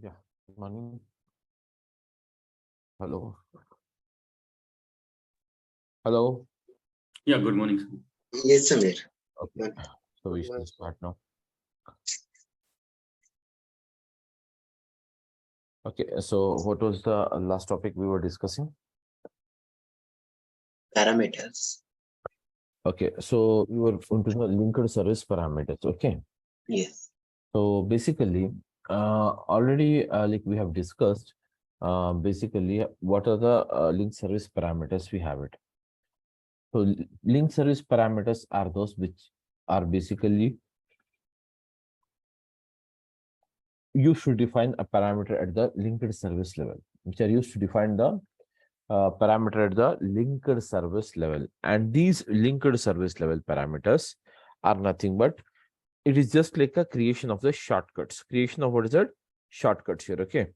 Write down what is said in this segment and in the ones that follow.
Yeah, good morning. Hello. Hello. Yeah, good morning, sir. Yes, Samir. Okay. So we should start now. Okay. So what was the last topic we were discussing? Parameters. Okay. So we were into the linked service parameters. Okay. Yes. So basically, already like we have discussed, basically what are the link service parameters we have it. So link service parameters are those which are basically you should define a parameter at the linked service level, which are used to define the parameter at the linked service level. And these linked service level parameters are nothing but it is just like a creation of the shortcuts. Creation of what is that? Shortcuts here. Okay.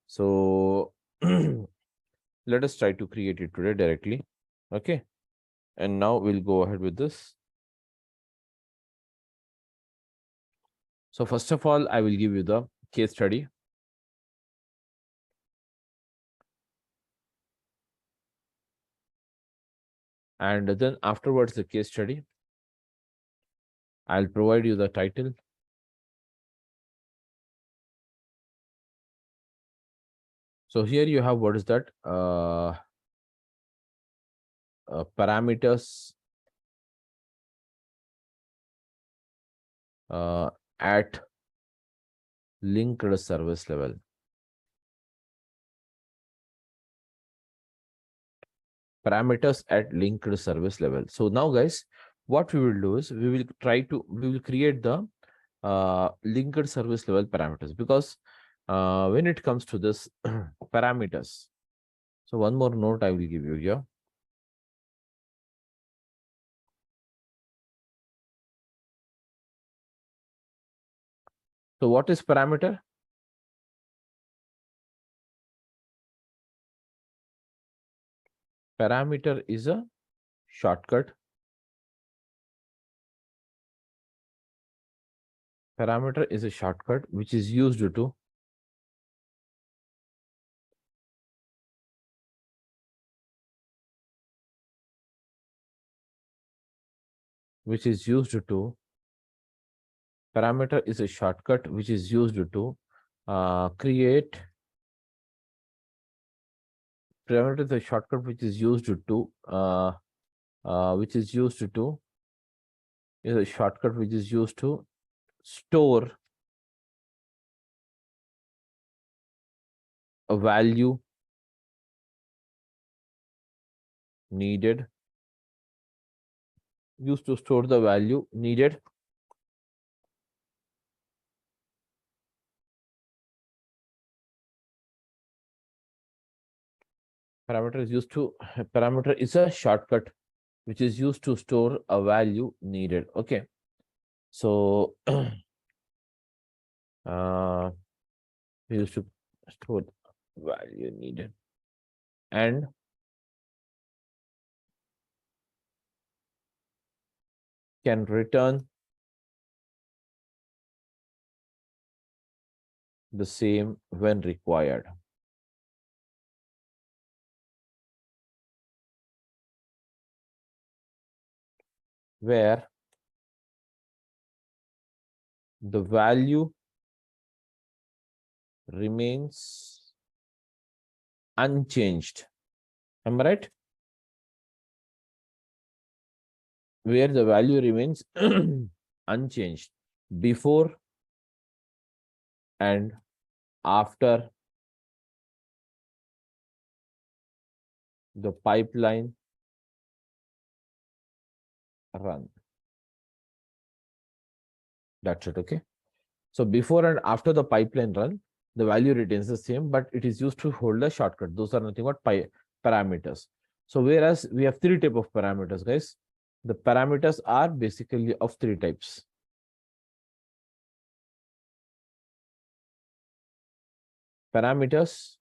So let us try to create it today directly. Okay. And now we'll go ahead with this. So first of all, I will give you the case study. And then afterwards, the case study. I'll provide you the title. So here you have what is that? Parameters at linked service level. Parameters at linked service level. So now, guys, what we will do is we will create the linked service level parameters, because when it comes to this parameters, so one more note I will give you here. So what is parameter? Parameter is a shortcut. Parameter is a shortcut which is used to parameter is a shortcut which is used to create. Parameter is a shortcut which is used to is a shortcut which is used to store a value needed, used to store the value needed parameter is a shortcut which is used to store a value needed. Okay. So we used to store value needed and can return the same when required. Where the value remains unchanged. Am I right? Where the value remains unchanged before and after the pipeline run. That's it. Okay. So before and after the pipeline run, the value retains the same, but it is used to hold a shortcut. Those are nothing but parameters. So whereas we have three types of parameters, guys. The parameters are basically of three types. Parameters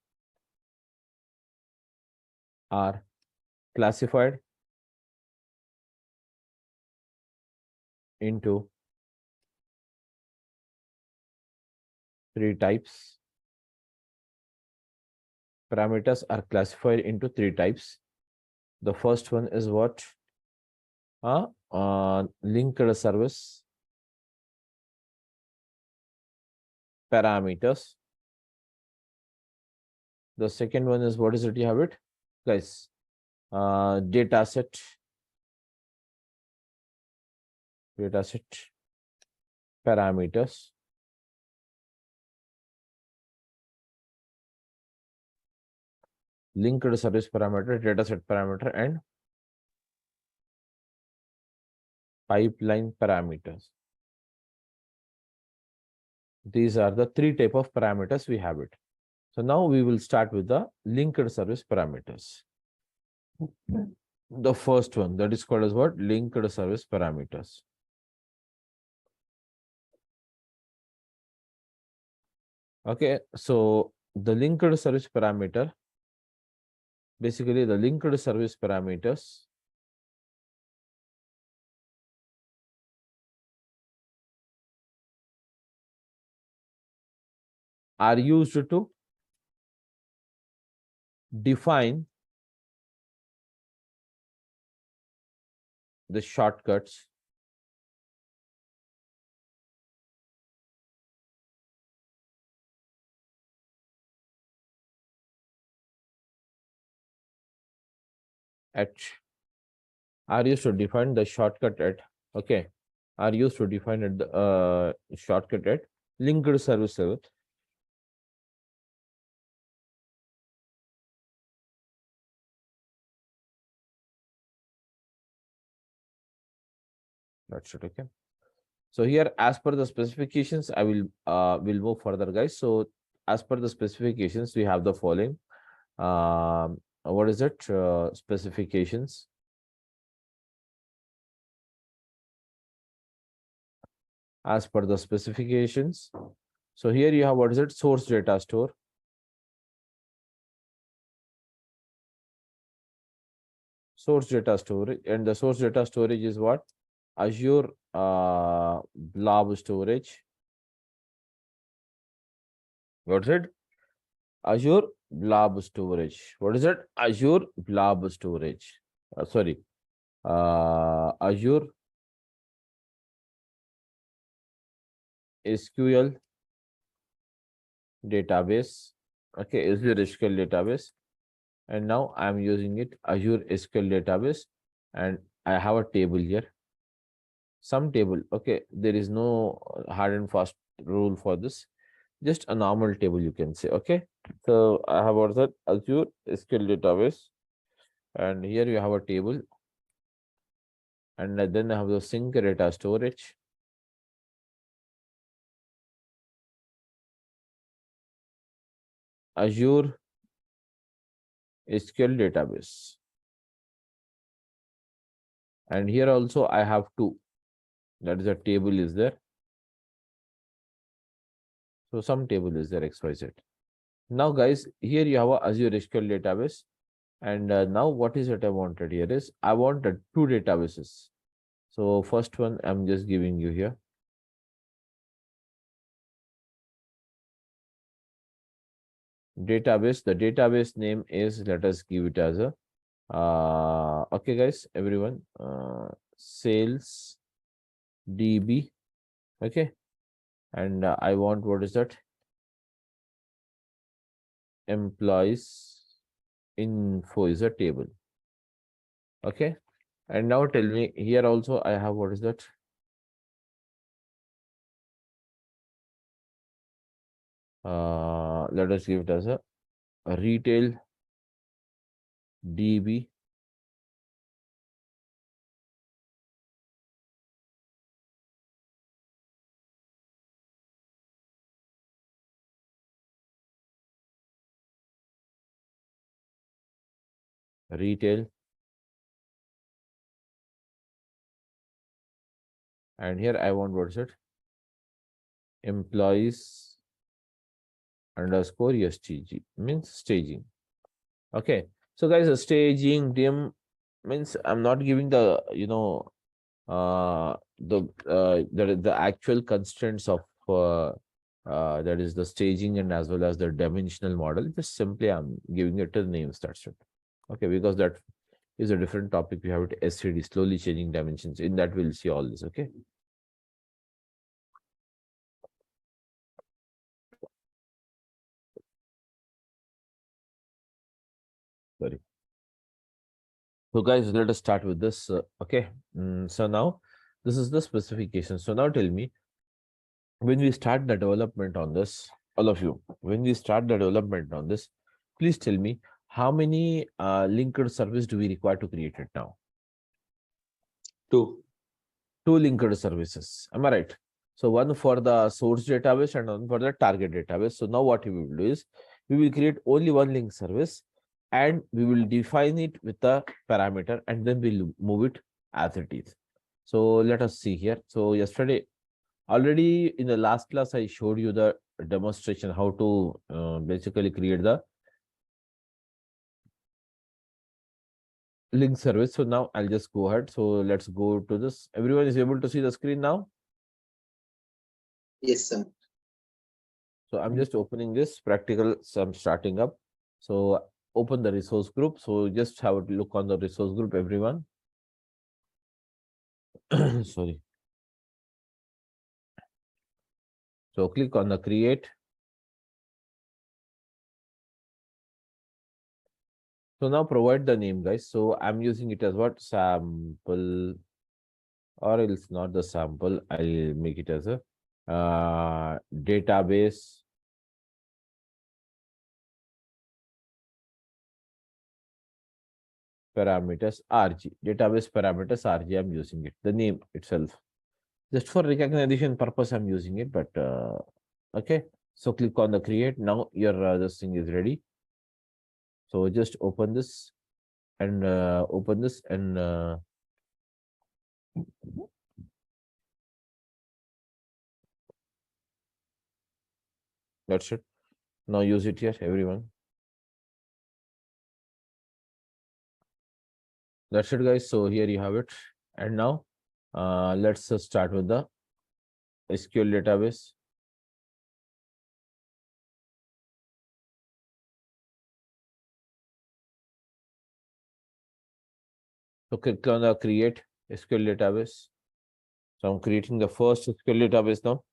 are classified into three types. Parameters are classified into three types. The first one is what? Linked service parameters. The second one is, what is it? You have it, guys. Data set parameters. Linked service parameter, data set parameter, and pipeline parameters. These are the three type of parameters we have it. So now we will start with the linked service parameters. The first one, that is called as what? Linked service parameters. Okay, so the linked service parameter, basically the linked service parameters are used to define the shortcuts at are used to define the shortcut at, okay, are used to define at the shortcut at linked service level. That's it, okay. So here, as per the specifications, I will move further, guys. So as per the specifications, we have the following. What is it? Specifications. As per the specifications. So here you have, what is it? Source data store. Source data storage, and the source data storage is what? Azure blob storage. What's it? Azure blob storage. What is it? Azure blob storage. Sorry. Azure SQL database. Okay, Azure SQL database. And now I'm using it, Azure SQL database, and I have a table here. Some table. Okay, there is no hard and fast rule for this. Just a normal table, you can say. Okay, so I have ordered Azure SQL database, and here you have a table, and then I have the sync data storage. Azure SQL database, and here also I have two. That is a table is there. So some table is there, XYZ. Now, guys, here you have a Azure SQL database. And now what is it I wanted here is, I wanted two databases. So first one, I'm just giving you here. Database, the database name is, let us give it as a, okay, guys, everyone, sales DB, okay. And I want, what is that? Employees info is a table. Okay. And now tell me, here also I have, what is that? Let us give it as a retail DB. Retail. And here I want, what is it? Employees underscore STG means staging. Okay. So guys, staging dim means I'm not giving the, the actual constraints of that is the staging and as well as the dimensional model. Just simply I'm giving it a name. That's it. Okay, because that is a different topic. We have it SCD, slowly changing dimensions. In that we'll see all this. Okay. Sorry. So guys, let us start with this. Okay. So now this is the specification. So now tell me, when we start the development on this, all of you, when we start the development on this, please tell me how many linked service do we require to create it now? Two. Two linked services. Am I right? So one for the source database and one for the target database. So now what we will do is we will create only one link service and we will define it with the parameter and then we'll move it as it is. So let us see here. So yesterday, already in the last class, I showed you the demonstration how to basically create the link service. So now I'll just go ahead. So let's go to this. Everyone is able to see the screen now. Yes, sir. So I'm just opening this practical. So I'm starting up. So open the resource group. So just have a look on the resource group, everyone. Sorry. So click on the create. So now provide the name, guys. So I'm using it as what? Sample, or else not the sample. I'll make it as a database parameters RG. Database parameters RG. I'm using it. The name itself. Just for recognition purpose, I'm using it. But okay. So click on the create. Now your this thing is ready. So just open this and that's it. Now use it here, everyone. That's it, guys. So here you have it. And now let's start with the SQL database. So click on the create SQL database. So I'm creating the first SQL database now.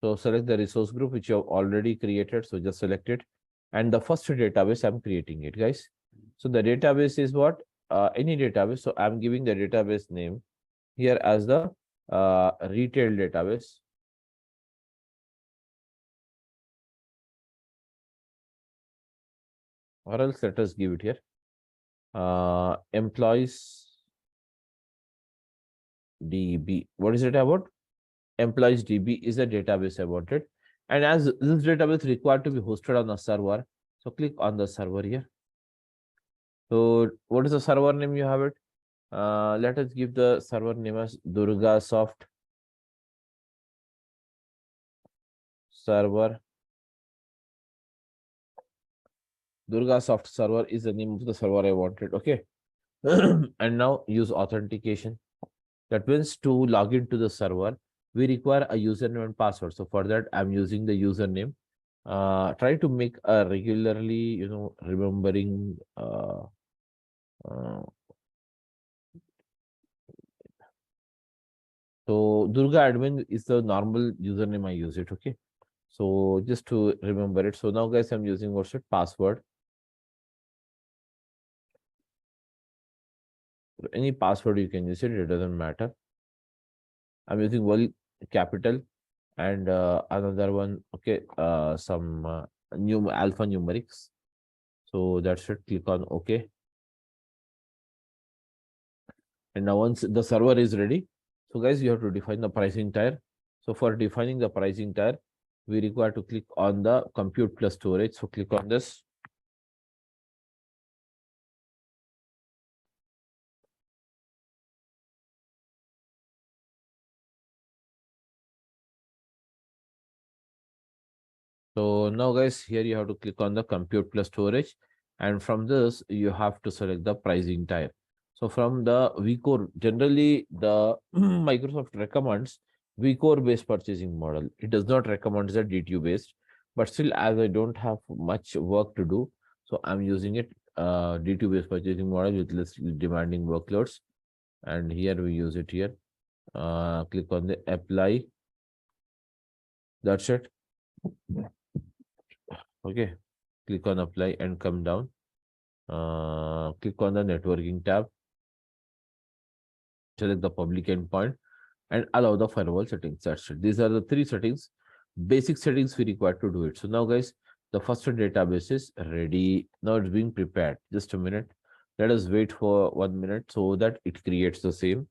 So select the resource group which you have already created. So just select it. And the first database, I'm creating it, guys. So the database is what? Any database. So I'm giving the database name here as the retail database. Or else let us give it here. Employees DB. What is it about? Employees DB is a database about it. And as this database required to be hosted on a server, so click on the server here. So what is the server name you have it? Let us give the server name as Durga Soft Server. Durga Soft Server is the name of the server I wanted. Okay. And now use authentication. That means to log into the server, we require a username and password. So for that, I'm using the username. Try to make a regularly, remembering. So Durga admin is the normal username I use it. Okay. So just to remember it. So now, guys, I'm using what's it? Password. Any password you can use it. It doesn't matter. I'm using one capital and another one. Okay. Some new alpha numerics. So that should click on OK. And now once the server is ready, so guys, you have to define the pricing tier. So for defining the pricing tier, we require to click on the compute plus storage. So click on this. So now, guys, here you have to click on the compute plus storage. And from this, you have to select the pricing tier. So from the vCore, generally the Microsoft recommends vCore based purchasing model. It does not recommend the DTU based, but still, as I don't have much work to do, so I'm using it DTU based purchasing model with less demanding workloads. And here we use it here. Click on the apply. That's it. Okay. Click on apply and come down. Click on the networking tab. Select the public endpoint and allow the firewall settings. That's it. These are the three settings, basic settings we require to do it. So now, guys, the first database is ready. Now it's being prepared. Just a minute. Let us wait for 1 minute so that it creates the same.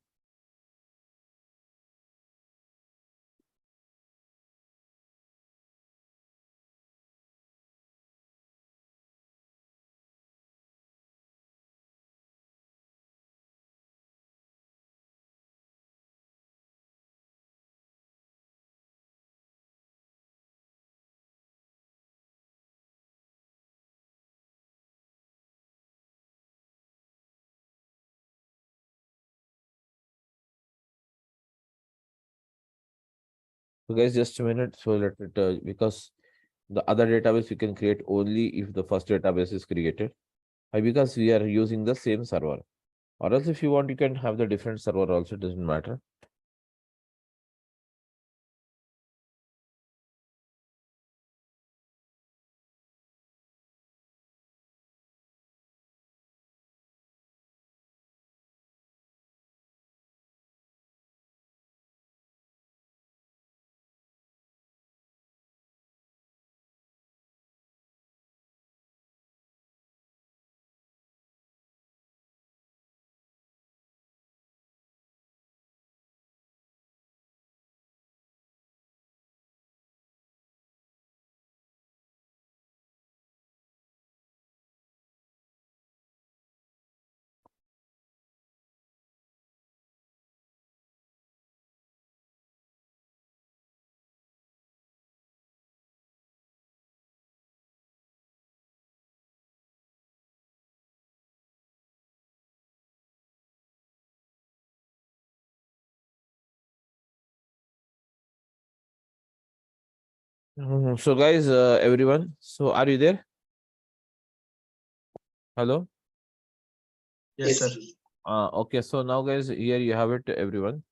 So, guys, just a minute. So let it because the other database we can create only if the first database is created. Why? Because we are using the same server. Or else, if you want, you can have the different server also. It doesn't matter. So, guys, everyone. So, are you there? Hello. Yes, sir. Okay. So now, guys, here you have it, everyone.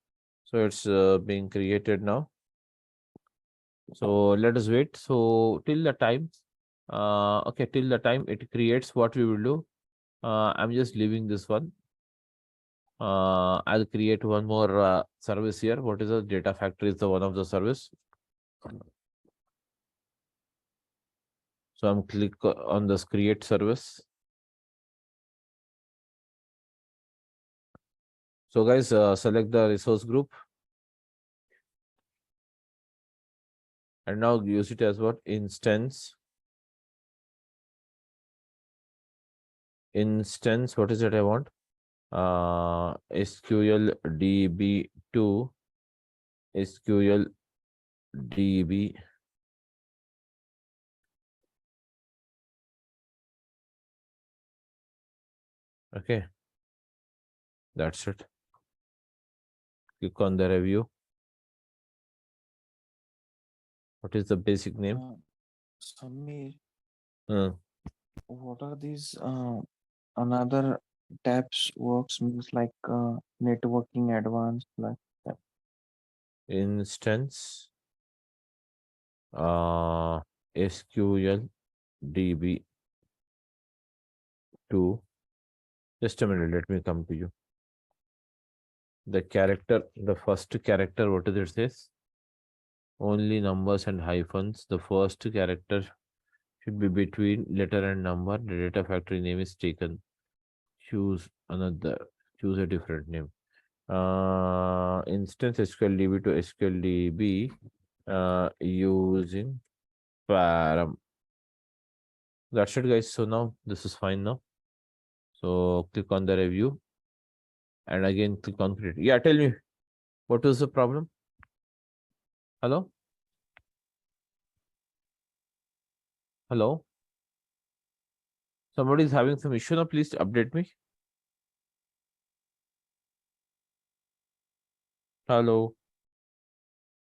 So it's being created now. So let us wait. So till the time, okay, till the time it creates, what we will do. I'm just leaving this one. I'll create one more service here. What is the data factory? Is the one of the service. So I'm click on this create service. So guys, select the resource group and now use it as what instance. Instance. What is it I want? SQL DB2 SQL DB. Okay, that's it. Click on the review. What is the basic name? Samir, Uh, what are these another tabs works means like networking advanced like that. Instance SQL DB2. Just a minute, let me come to you. The character, the first character, what does it says? Only numbers and hyphens. The first character should be between letter and number. The data factory name is taken. Choose another, choose a different name. Instance SQLDB to SQLDB using param. That's it, guys. So now this is fine now. So click on the review and again click on create. Yeah, tell me what is the problem? Hello? Hello? Somebody is having some issue now. Please update me. Hello.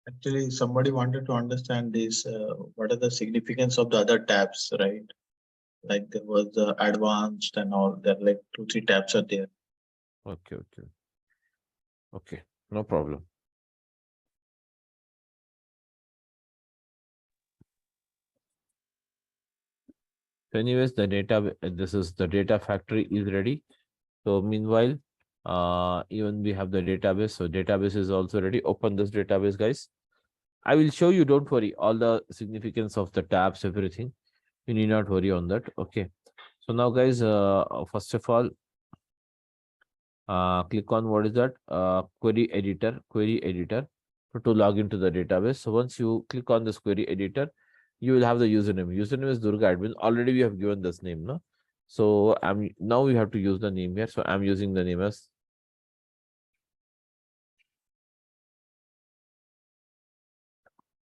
Actually, somebody wanted to understand this. What are the significance of the other tabs, right? Like there was the advanced and all. There are like 2, 3 tabs are there. Okay, okay. Okay, no problem. So anyways, the data, this is the data factory is ready. So meanwhile, even we have the database. So database is also ready. Open this database, guys. I will show you, don't worry, all the significance of the tabs, everything. You need not worry on that. Okay. So now, guys, first of all, click on what is that? Query editor to log into the database. So once you click on this query editor, you will have the username. Username is Durga admin. Already we have given this name, no? So now we have to use the name here. So I'm using the name as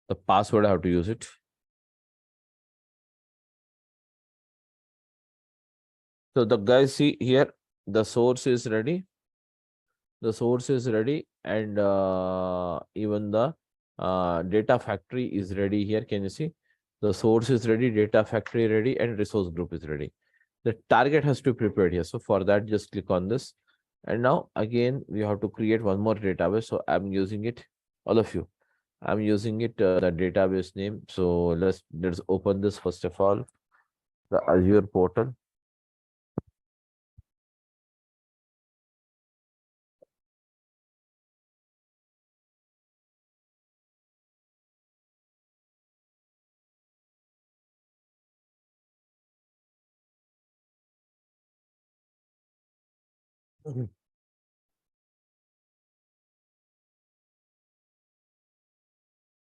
the password. I have to use it. So the guys see here, the source is ready. The source is ready, and even the data factory is ready here. Can you see? The source is ready, data factory ready, and resource group is ready. The target has to be prepared here. So for that, just click on this. And now again, we have to create one more database. So I'm using it, all of you. I'm using it, the database name. So let's open this first of all, the Azure portal.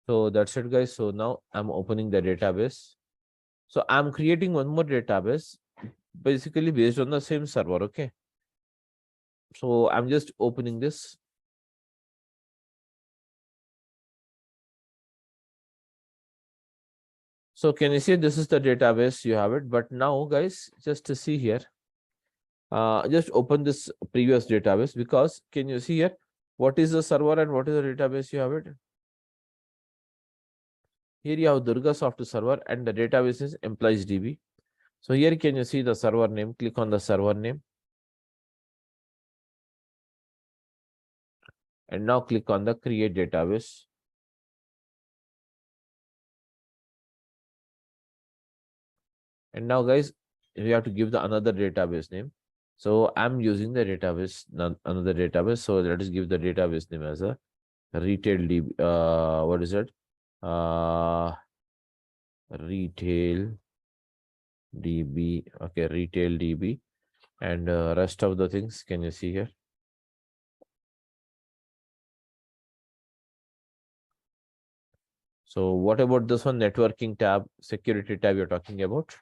So that's it, guys. So now I'm opening the database. So I'm creating one more database, basically based on the same server. Okay. So I'm just opening this. So can you see this is the database, you have it. But now, guys, just to see here, just open this previous database, because can you see here what is the server and what is the database? You have it. Here you have Durga Soft server and the database is employees DB. So here can you see the server name? Click on the server name. And now click on the create database. And now, guys, we have to give the another database name. So I'm using the database, another database. So let us give the database name as a retail DB. What is it? Retail DB. Okay, retail DB. And rest of the things, can you see here? So what about this one? Networking tab, security tab you're talking about?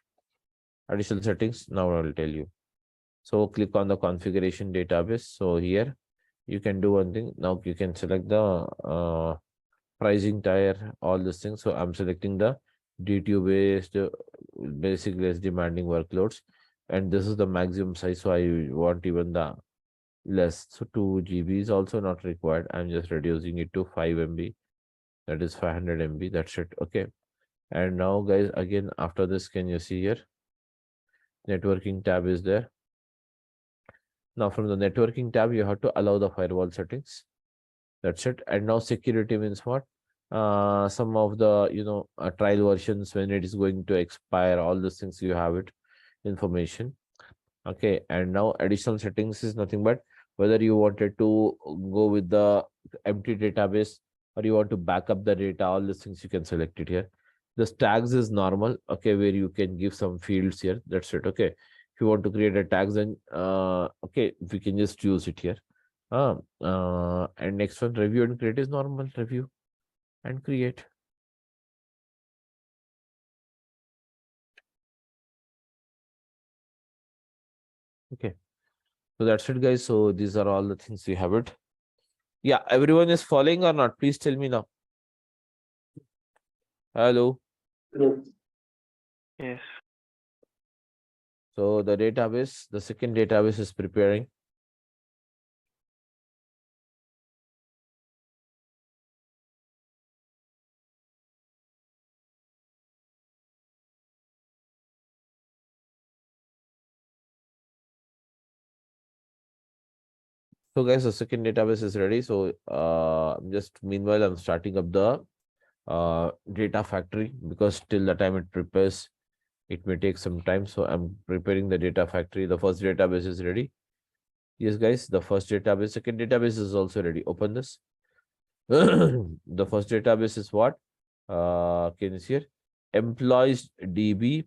Additional settings. Now I will tell you. So click on the configuration database. So here you can do one thing. Now you can select the pricing tier, all these things. So I'm selecting the DTU based, basic less demanding workloads. And this is the maximum size. So I want even the less. So 2 GB is also not required. I'm just reducing it to 5 MB. That is 500 MB. That's it. Okay. And now, guys, again, after this, can you see here? Networking tab is there. Now, from the networking tab, you have to allow the firewall settings. That's it. And now security means what? Some of the, trial versions, when it is going to expire, all those things you have it, information. Okay. And now additional settings is nothing but whether you wanted to go with the empty database or you want to back up the data, all these things you can select it here. The tags is normal. Okay. Where you can give some fields here. That's it. Okay. If you want to create a tags, then okay, we can just use it here. And next one, review and create is normal. Review and create. Okay. So that's it, guys. So these are all the things we have it. Yeah, everyone is following or not? Please tell me now. Hello. Yes. So the database, the second database is preparing. So guys, the second database is ready. So just meanwhile, I'm starting up the data factory, because till the time it prepares, it may take some time. So I'm preparing the data factory. The first database is ready. Yes, guys, the first database, second database is also ready. Open this. The first database is what? Can you see here? Employees DB.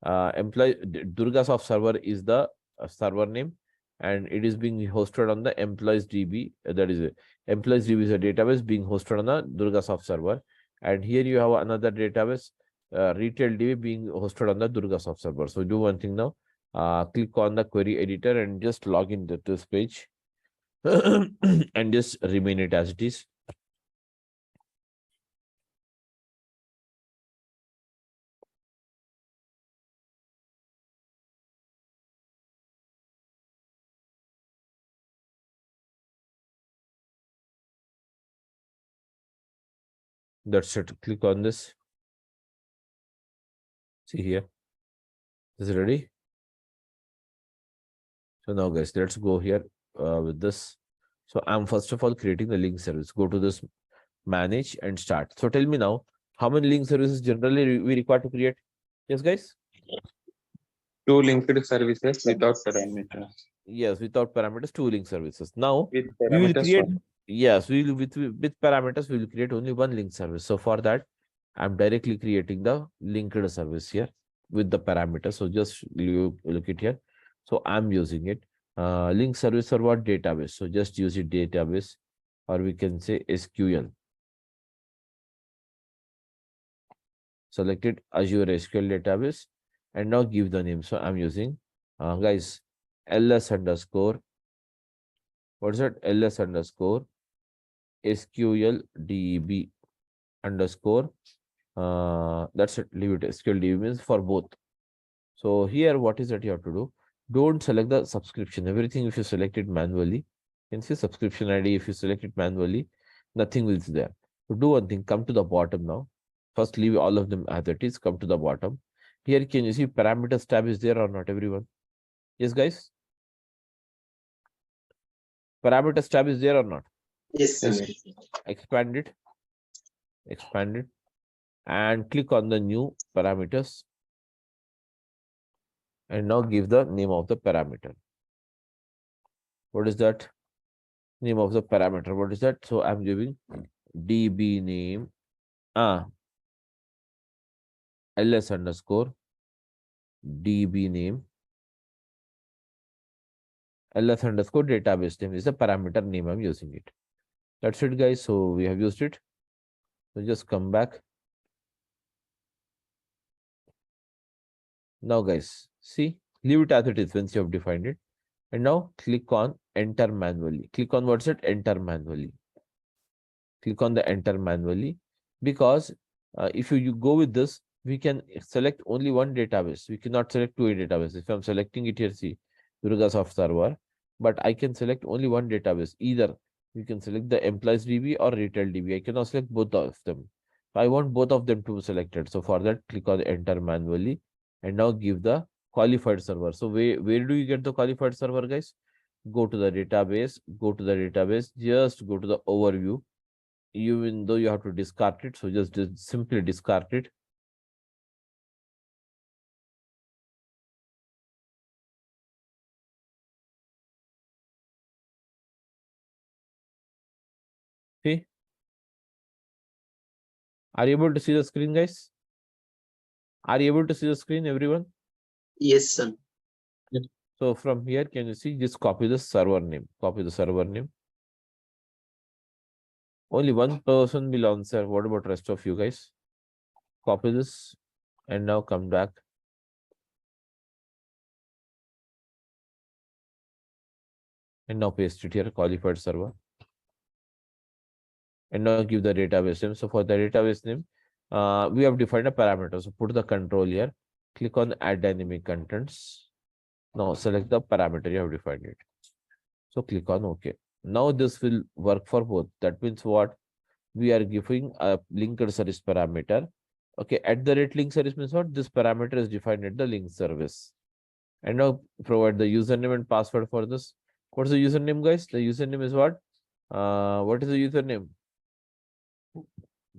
Durgasoft server is the server name, and it is being hosted on the employees DB. That is it. Employees DB is a database being hosted on the Durgasoft server. And here you have another database, retail DB, being hosted on the Durgasoft server. So do one thing now. Click on the query editor and just log into this page and just remain it as it is. That's it. Click on this. See here. Is it ready? So now guys, let's go here with this. So I'm first of all creating the link service. Go to this manage and start. So tell me now, how many link services generally we require to create? Yes, guys? 2 linked services without parameters. Yes, without parameters, 2 link services. Now With we will parameters, create, one. yes, we will with parameters, we will create only one link service. So for that, I'm directly creating the linked service here with the parameters. So just look it here. So I'm using it. Link service or what? Database. So just use it database, or we can say SQL. Selected Azure SQL database, and now give the name. So I'm using, guys, ls underscore, what is that? ls underscore SQL DB underscore. That's it. Leave it. SQL DB means for both. So here, what is that you have to do? Don't select the subscription. Everything, if you select it manually, you can see subscription ID. If you select it manually, nothing will be there. So do one thing. Come to the bottom now. First, leave all of them as it is. Come to the bottom. Here, can you see parameters tab is there or not, everyone? Yes, guys? Parameters tab is there or not? Yes, sir. Yes. Expand it. Expand it. And click on the new parameters. And now give the name of the parameter. What is that? Name of the parameter. What is that? So I'm giving DB name. ls underscore DB name. ls underscore database name is the parameter name I'm using it. That's it, guys. So we have used it. So just come back. Now, guys, see, leave it as it is once you have defined it. And now click on enter manually. Click on what's it? Enter manually. Click on the enter manually, because if you go with this, we can select only one database. We cannot select 2 databases. If I'm selecting it here, see, Durgasoft server, but I can select only one database. Either you can select the employees DB or retail DB. I cannot select both of them. I want both of them to be selected. So for that, click on enter manually and now give the qualified server. So where do you get the qualified server, guys? Go to the database, just go to the overview. Even though you have to discard it, so just simply discard it. See, are you able to see the screen, guys? Are you able to see the screen, everyone? Yes, sir. So from here, can you see, just copy the server name. Copy the server name. Only one person will answer. What about rest of you guys? Copy this and now come back. And now paste it here, qualified server. And now give the database name. So for the database name, we have defined a parameter. So put the control here. Click on add dynamic contents. Now select the parameter you have defined it. So click on OK. Now this will work for both. That means what? We are giving a linked service parameter. Okay, at the rate link service means what? This parameter is defined at the link service. And now provide the username and password for this. What's the username, guys? The username is what? What is the username?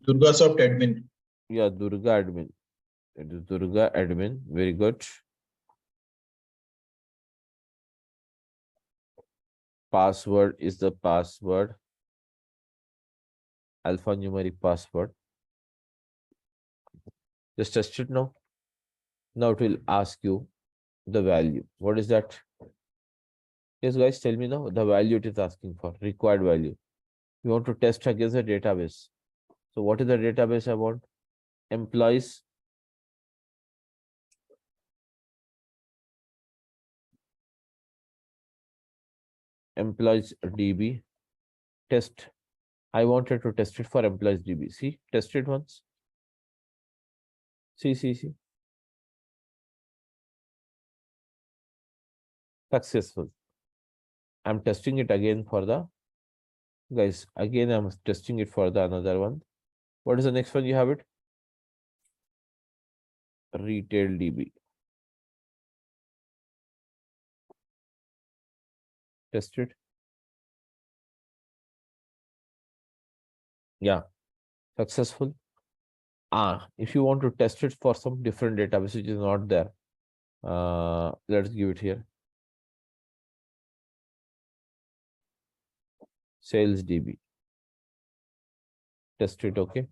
Durgasoft admin. Yeah, Durga admin. It is Durga admin. Very good. Password is the password. Alphanumeric password. Just test it now. Now it will ask you the value. What is that? Yes, guys, tell me now the value it is asking for, required value. You want to test against the database. So what is the database I want? Employees. Employees DB. Test. I wanted to test it for employees DB. See, test it once. See. Successful. I'm testing it again for the guys. Again, I'm testing it for the another one. What is the next one you have it? Retail DB. Test it. Yeah, successful. If you want to test it for some different database which is not there, let's give it here. Sales DB. Test it, okay.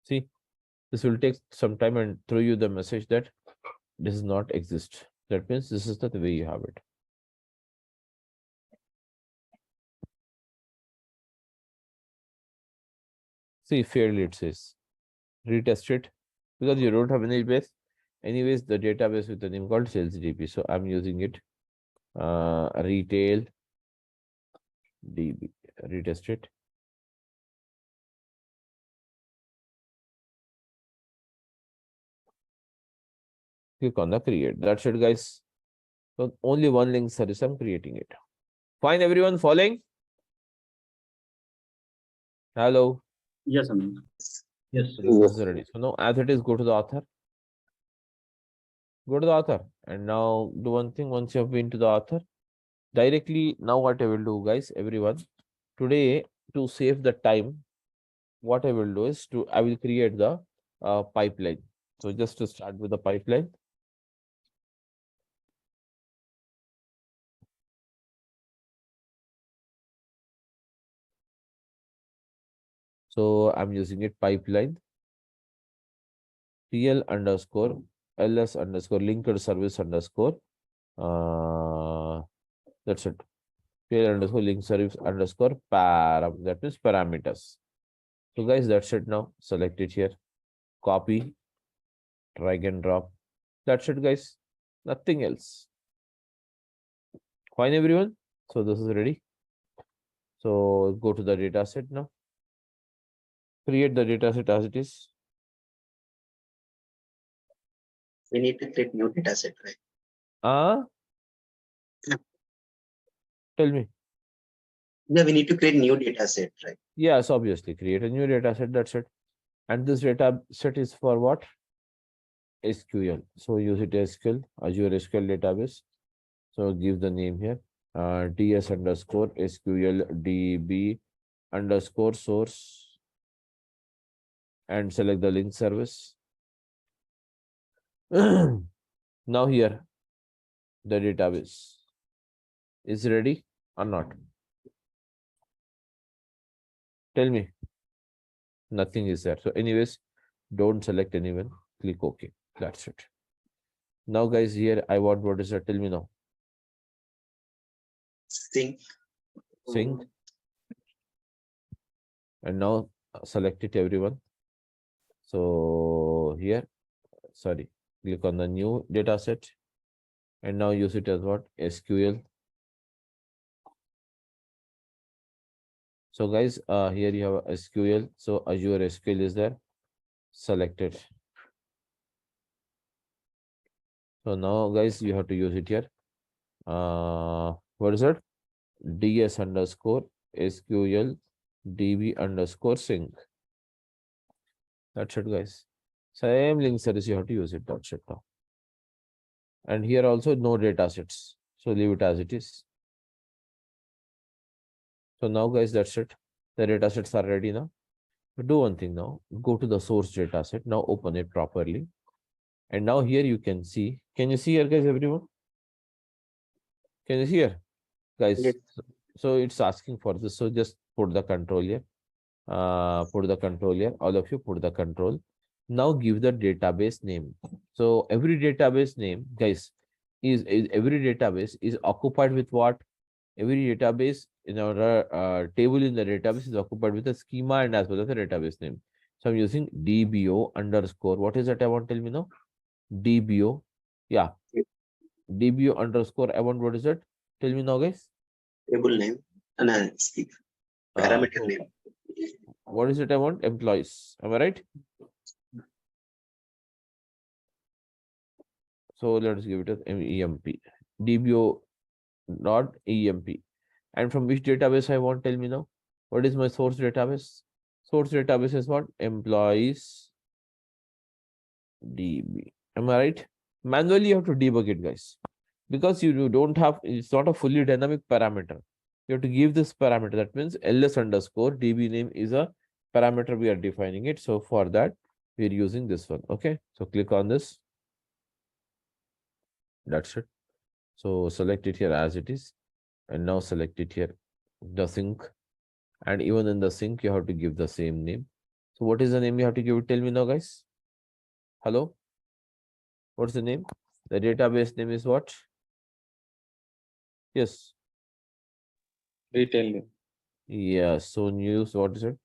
See, this will take some time and throw you the message that this does not exist. That means this is the way you have it. See, fairly it says. Retest it because you don't have any base. Anyways, the database with the name called sales DB. So I'm using it. Retail DB. Retest it. Click on the create. That's it, guys. So only one link service I'm creating it. Fine, everyone following? Hello. Yes, Amit. Yes. So this is ready. So now as it is, go to the author. Go to the author. And now do one thing once you have been to the author. Directly now what I will do, guys, everyone. Today, to save the time, what I will do is I will create the pipeline. So just to start with the pipeline. So I'm using it pipeline. TL underscore LS underscore linked service underscore. That's it. TL underscore link service underscore param. That means parameters. So guys, that's it now. Select it here. Copy. Drag and drop. That's it, guys. Nothing else. Fine, everyone. So this is ready. So go to the data set now. Create the data set as it is. We need to create new data set, right? Yeah. Tell me. Yeah, we need to create new data set, right? Yes, obviously. Create a new data set. That's it. And this data set is for what? SQL. So use it SQL, Azure SQL database. So give the name here. DS underscore SQL DB underscore source and select the link service. Now here the database is ready or not? Tell me. Nothing is there. So anyways, don't select anyone. Click OK. That's it. Now guys, here I want what is that? Tell me now. Sync. Sync. And now select it, everyone. So here, sorry, click on the new data set and now use it as what? SQL. So guys, here you have SQL. So Azure SQL is there. Select it. So now guys, you have to use it here. What is it? DS underscore SQL DB underscore sync. That's it, guys. Same link service you have to use it. That's it now. And here also no data sets. So leave it as it is. So now guys, that's it. The data sets are ready now. Do one thing now. Go to the source data set. Now open it properly. And now here you can see. Can you see here, guys, everyone? Can you see here? Guys, Yes. so it's asking for this. So just put the control here. Put the control here. All of you put the control. Now give the database name. So every database name, guys, is every database is occupied with what? Every database in our table in the database is occupied with a schema and as well as a database name. So I'm using DBO underscore. What is that? I want tell me now. DBO. Yeah. DBO underscore. I want what is it? Tell me now, guys. Table name and parameter So name. what is it? I want employees. Am I right? So let's give it as EMP. DBO dot EMP. And from which database I want? Tell me now. What is my source database? Source database is what? Employees DB. Am I right? Manually, you have to debug it, guys, because you don't have. It's not a fully dynamic parameter. You have to give this parameter. That means ls underscore DB name is a parameter we are defining it. So for that, we're using this one. Okay. So click on this. That's it. So select it here as it is. And now select it here, the sync. And even in the sync, you have to give the same name. So what is the name you have to give it? Tell me now, guys. Hello? What's the name? The database name is what? Yes. Retail name. Yeah. So news, what is it?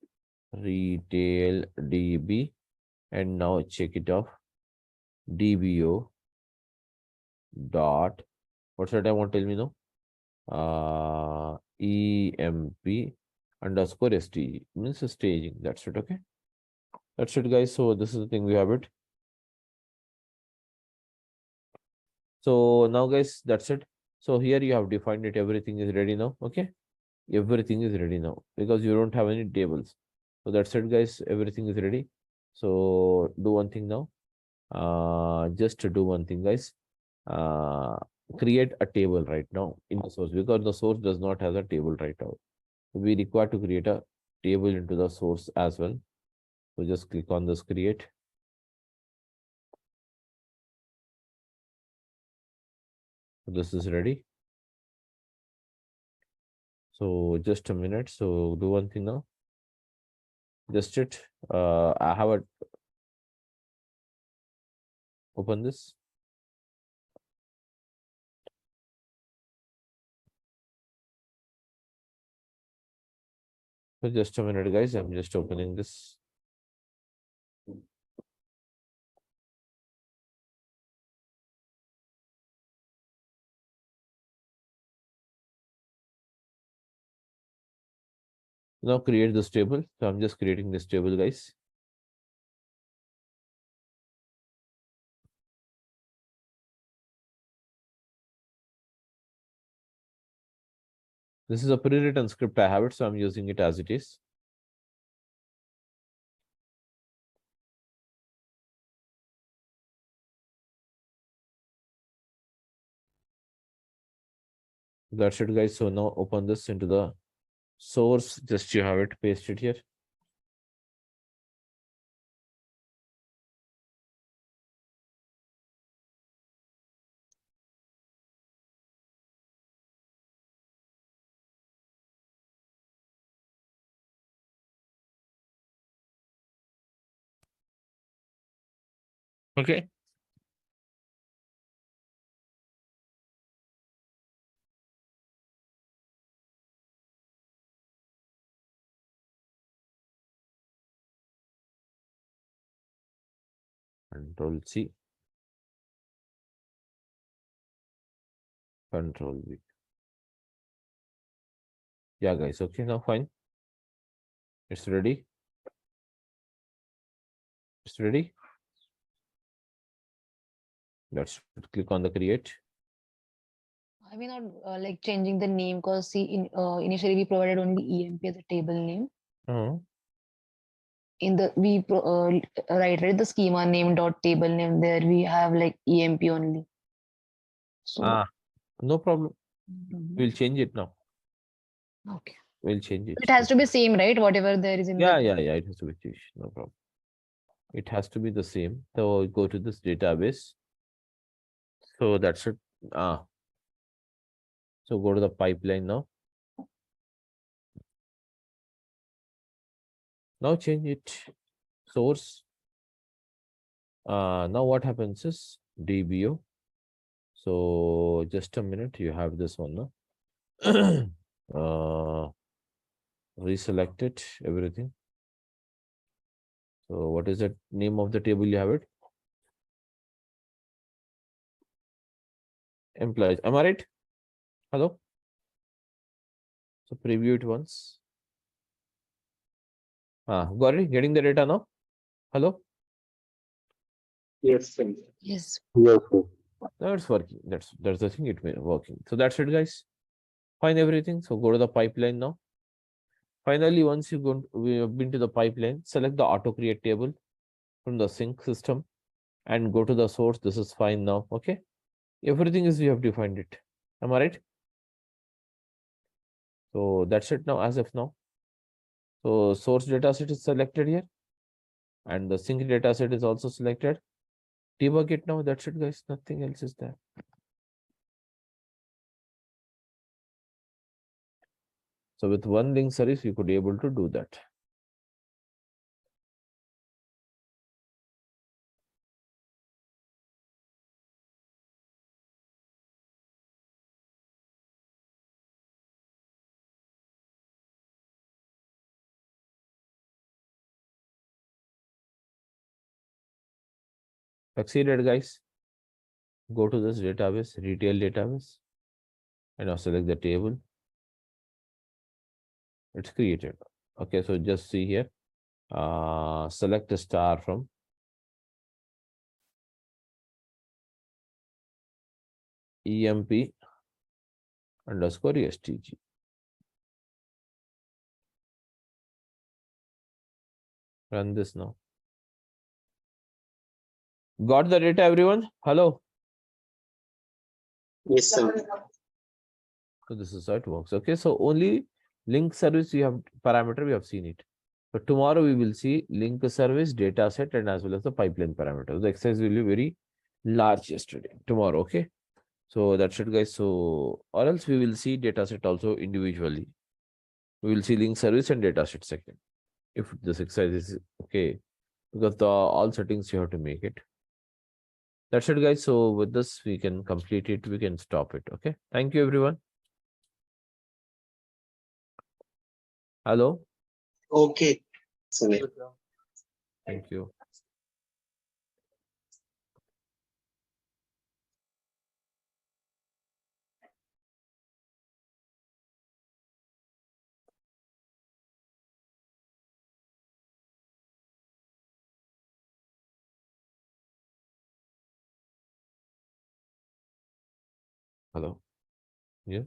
Retail DB. And now check it off. DBO dot. What's that I want? Tell me now. EMP underscore STG means staging. That's it. Okay. That's it, guys. So this is the thing we have it. So now, guys, that's it. So here you have defined it. Everything is ready now. Okay. Everything is ready now because you don't have any tables. So that's it, guys. Everything is ready. So do one thing now. Just to do one thing, guys. Create a table right now in the source because the source does not have a table right now. We require to create a table into the source as well. So just click on this create. So this is ready. So just a minute. So do one thing now. Just it. I have a open this. So just a minute, guys. I'm just opening this. Now create this table. So I'm just creating this table, guys. This is a pre-written script. I have it, so I'm using it as it is. That's it, guys. So now open this into the source. Just you have it, paste it here. Okay. Control C. Control V. Yeah, guys. Okay, now fine. It's ready. It's ready. Let's click on the create. Are we not like changing the name? Because see, initially we provided only EMP as a table name. In the right the schema name dot table name there we have like EMP only. So, No problem. mhm. We'll change it now. Okay. We'll change it. It has to be same, right? Whatever there is in Yeah, the. yeah, yeah. It has to be changed. No problem. It has to be the same. So go to this database. So that's it. So go to the pipeline now. Now change it. Source. Now what happens is DBO. So just a minute. You have this one now. Reselect it. Everything. So what is the name of the table you have it? Employees. Am I right? Hello? So preview it once. Got it? Getting the data now? Hello? Yes, sir. Yes. Yes, sir. No, it's working. That's the thing. It may working. So that's it, guys. Find everything. So go to the pipeline now. Finally, once we have been to the pipeline, select the auto create table from the sync system and go to the source. This is fine now. Okay. Everything is we have defined it. Am I right? So that's it now as of now. So source data set is selected here and the sync data set is also selected. Debug it now. That's it, guys. Nothing else is there. So with one link service, you could be able to do that. Succeeded, guys. Go to this database, retail database, and now select the table. It's created. Okay, so just see here. Select a star from EMP underscore STG. Run this now. Got the data, everyone? Hello. Yes, sir. So this is how it works. Okay, so only link service you have parameter, we have seen it. But tomorrow we will see link service, data set, and as well as the pipeline parameters. The exercise will be very large yesterday, tomorrow. Okay. So that's it, guys. So, or else we will see data set also individually. We will see link service and data set second. If this exercise is okay, because the all settings you have to make it. That's it, guys. So with this, we can complete it. We can stop it. Okay. Thank you, everyone. Hello. Okay. Sunil. Thank you. Hello. Yes.